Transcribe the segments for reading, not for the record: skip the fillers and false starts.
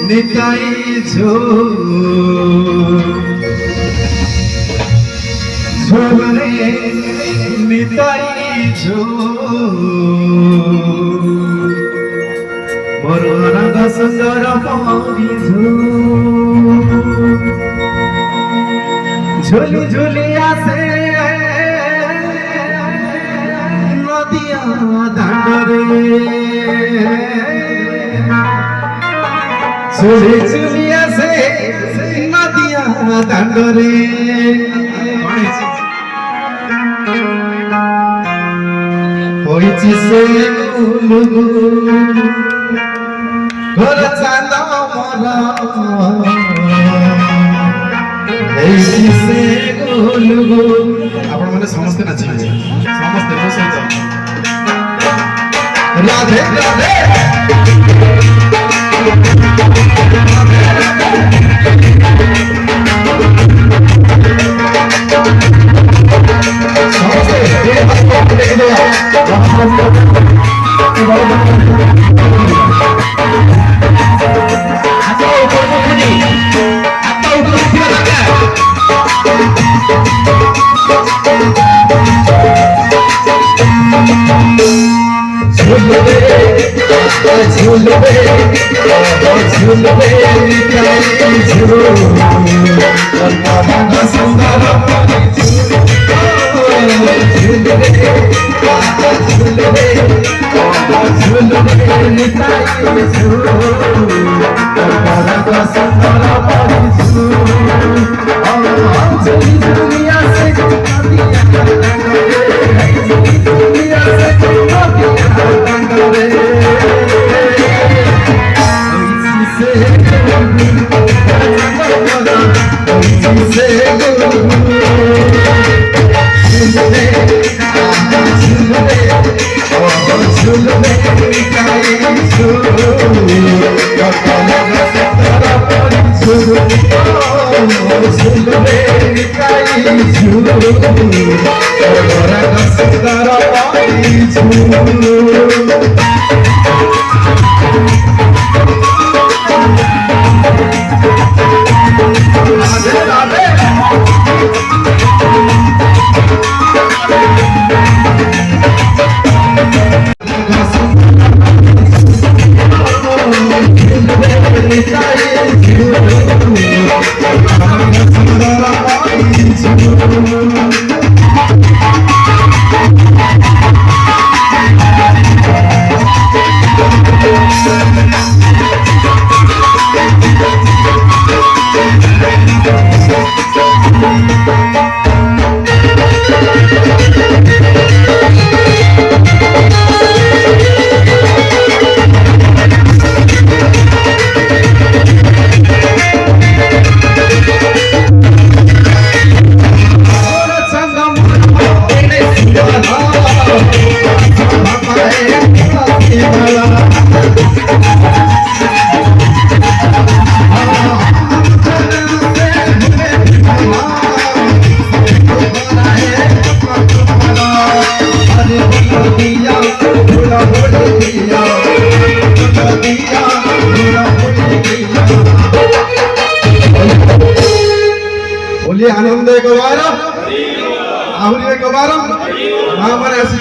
নিতাই ঝোলে নিতাই বরণগ সুন্দর পানি ঝুলি ঝুলি আসে নদিয়া দাঁড়রে ঝুলি ঝুলি আসে নদিয়া দাঁড়রে হয়েছি সে ঘর চাঁদ মরা ହେଇଛି ସେ ଗୋଲୁ ଆପଣ ମାନେ ସମସ୍ତେ ନାଚିବେ ସମସ୍ତେ ମୋ ସହିତ ରାଧେ ରାଧେ ସମସ୍ତେ आनंद एक बार आहरी एक बार माँ मैंने आसी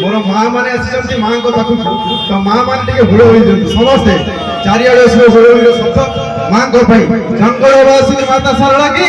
मोर माँ मैंने आसी माँ को पाखु तो माँ मैंने हुड़ हो समस्ते चारिड़े हुड़ शब्द माँ को जंगलवासी माता सारला की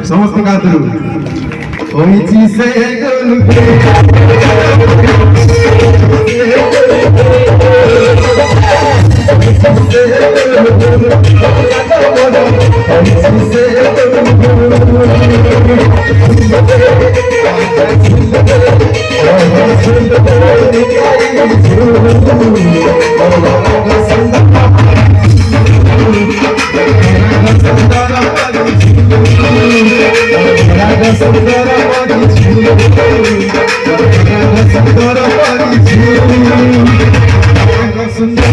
समस्त गातु হইছি সে গলবে সুন্দর